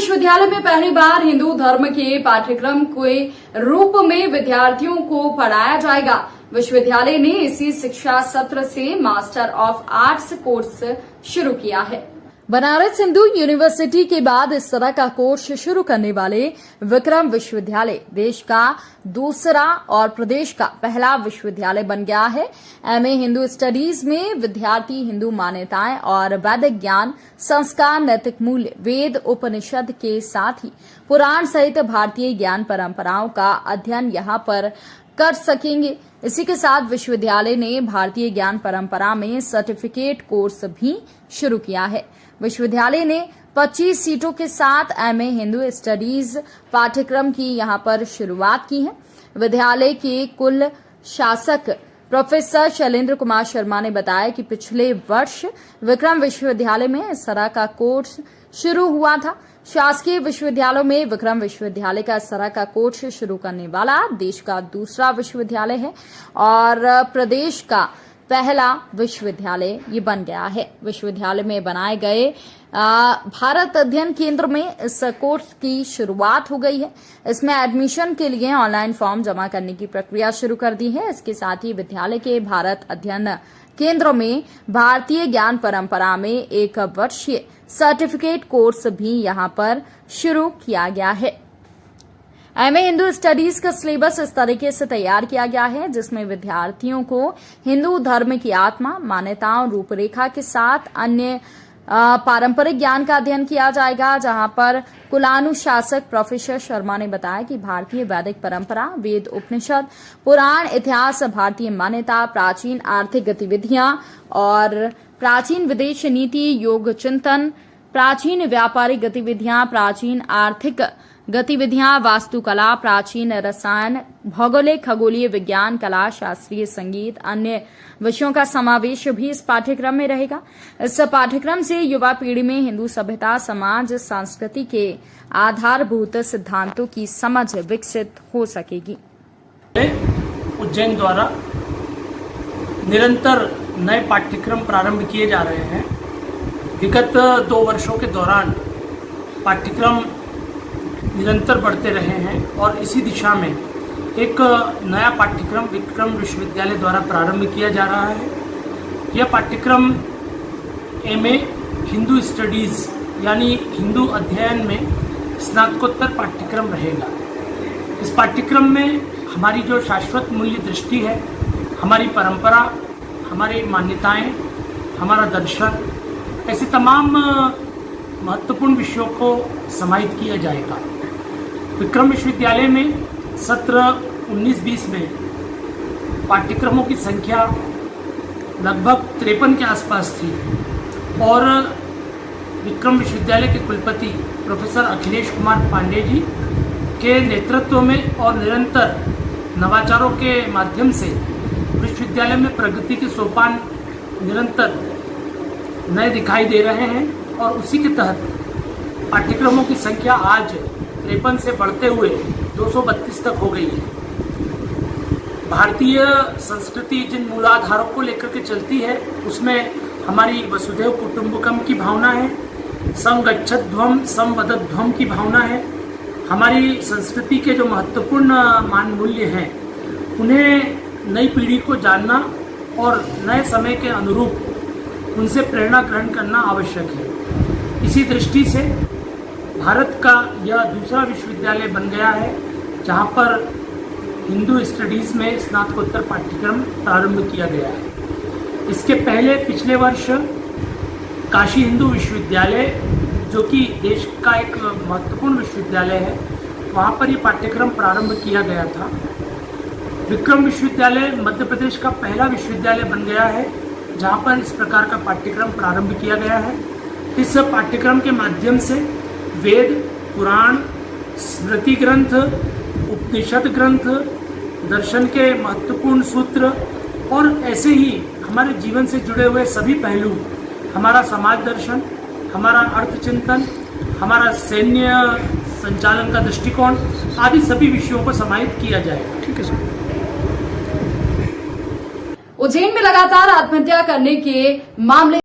विश्वविद्यालय में पहली बार हिंदू धर्म के पाठ्यक्रम के रूप में विद्यार्थियों को पढ़ाया जाएगा। विश्वविद्यालय ने इसी शिक्षा सत्र से मास्टर ऑफ आर्ट्स कोर्स शुरू किया है। बनारस हिंदू यूनिवर्सिटी के बाद इस तरह का कोर्स शुरू करने वाले विक्रम विश्वविद्यालय देश का दूसरा और प्रदेश का पहला विश्वविद्यालय बन गया है। एमए हिंदू स्टडीज में विद्यार्थी हिंदू मान्यताएं और वैदिक ज्ञान, संस्कार, नैतिक मूल्य, वेद, उपनिषद के साथ ही पुराण सहित भारतीय ज्ञान परंपराओं का अध्ययन यहां पर कर सकेंगे। इसी के साथ विश्वविद्यालय ने भारतीय ज्ञान परंपरा में सर्टिफिकेट कोर्स भी शुरू किया है। विश्वविद्यालय ने 25 सीटों के साथ एमए हिंदू स्टडीज पाठ्यक्रम की यहां पर शुरुआत की है। विद्यालय के कुल शासक प्रोफेसर शैलेंद्र कुमार शर्मा ने बताया कि पिछले वर्ष विक्रम विश्वविद्यालय में इस तरह का कोर्स शुरू हुआ था। शासकीय विश्वविद्यालयों में विक्रम विश्वविद्यालय का इस तरह का कोर्स शुरू करने वाला देश का दूसरा विश्वविद्यालय है और प्रदेश का पहला विश्वविद्यालय ये बन गया है। विश्वविद्यालय में बनाए गए भारत अध्ययन केंद्र में इस कोर्स की शुरुआत हो गई है। इसमें एडमिशन के लिए ऑनलाइन फॉर्म जमा करने की प्रक्रिया शुरू कर दी है। इसके साथ ही विद्यालय के भारत अध्ययन केंद्र में भारतीय ज्ञान परंपरा में 1 वर्षीय सर्टिफिकेट कोर्स भी यहां पर शुरू किया गया है। एमए हिंदू स्टडीज का सिलेबस इस तरीके से तैयार किया गया है जिसमें विद्यार्थियों को हिंदू धर्म की आत्मा, मान्यताओं, रूपरेखा के साथ अन्य पारंपरिक ज्ञान का अध्ययन किया जाएगा। जहां पर कुलानुशासक प्रोफेसर शर्मा ने बताया कि भारतीय वैदिक परंपरा, वेद, उपनिषद, पुराण, इतिहास, भारतीय मान्यता, प्राचीन आर्थिक गतिविधियां और प्राचीन विदेश नीति, योग चिंतन, प्राचीन व्यापारिक गतिविधियां, प्राचीन आर्थिक गतिविधियां, वास्तुकला, प्राचीन रसायन, भौगोलिक, खगोलीय विज्ञान, कला, शास्त्रीय संगीत, अन्य विषयों का समावेश भी इस पाठ्यक्रम में रहेगा। इस पाठ्यक्रम से युवा पीढ़ी में हिंदू सभ्यता, समाज, संस्कृति के आधारभूत सिद्धांतों की समझ विकसित हो सकेगी। उज्जैन द्वारा निरंतर नए पाठ्यक्रम प्रारंभ किए जा रहे हैं। विगत 2 वर्षों के दौरान पाठ्यक्रम निरंतर बढ़ते रहे हैं और इसी दिशा में एक नया पाठ्यक्रम विक्रम विश्वविद्यालय द्वारा प्रारंभ किया जा रहा है। यह पाठ्यक्रम एमए हिंदू स्टडीज़ यानी हिंदू अध्ययन में स्नातकोत्तर पाठ्यक्रम रहेगा। इस पाठ्यक्रम में हमारी जो शाश्वत मूल्य दृष्टि है, हमारी परंपरा, हमारी मान्यताएं, हमारा दर्शन, ऐसे तमाम महत्वपूर्ण विषयों को समाहित किया जाएगा। विक्रम विश्वविद्यालय में सत्र 19-20 में पाठ्यक्रमों की संख्या लगभग 53 के आसपास थी और विक्रम विश्वविद्यालय के कुलपति प्रोफेसर अखिलेश कुमार पांडे जी के नेतृत्व में और निरंतर नवाचारों के माध्यम से विश्वविद्यालय में प्रगति के सोपान निरंतर नए दिखाई दे रहे हैं और उसी के तहत पाठ्यक्रमों की संख्या आज 53 से बढ़ते हुए 232 तक हो गई है। भारतीय संस्कृति जिन मूलाधारों को लेकर के चलती है उसमें हमारी वसुधैव कुटुंबकम की भावना है, संगच्छध्वम संवदध्वम की भावना है। हमारी संस्कृति के जो महत्वपूर्ण मान मूल्य हैं उन्हें नई पीढ़ी को जानना और नए समय के अनुरूप उनसे प्रेरणा ग्रहण करना आवश्यक है। इसी दृष्टि से भारत का यह दूसरा विश्वविद्यालय बन गया है जहां पर हिंदू स्टडीज़ में स्नातकोत्तर पाठ्यक्रम प्रारंभ किया गया है। इसके पहले पिछले वर्ष काशी हिंदू विश्वविद्यालय जो कि देश का एक महत्वपूर्ण विश्वविद्यालय है, वहां पर ये पाठ्यक्रम प्रारंभ किया गया था। विक्रम विश्वविद्यालय मध्य प्रदेश का पहला विश्वविद्यालय बन गया है जहां पर इस प्रकार का पाठ्यक्रम प्रारंभ किया गया है। इस पाठ्यक्रम के माध्यम से वेद, पुराण, स्मृति ग्रंथ, उपनिषद ग्रंथ, दर्शन के महत्वपूर्ण सूत्र और ऐसे ही हमारे जीवन से जुड़े हुए सभी पहलू, हमारा समाज दर्शन, हमारा अर्थ चिंतन, हमारा सैन्य संचालन का दृष्टिकोण आदि सभी विषयों को समाहित किया जाएगा। ठीक है सर। उज्जैन में लगातार आत्महत्या करने के मामले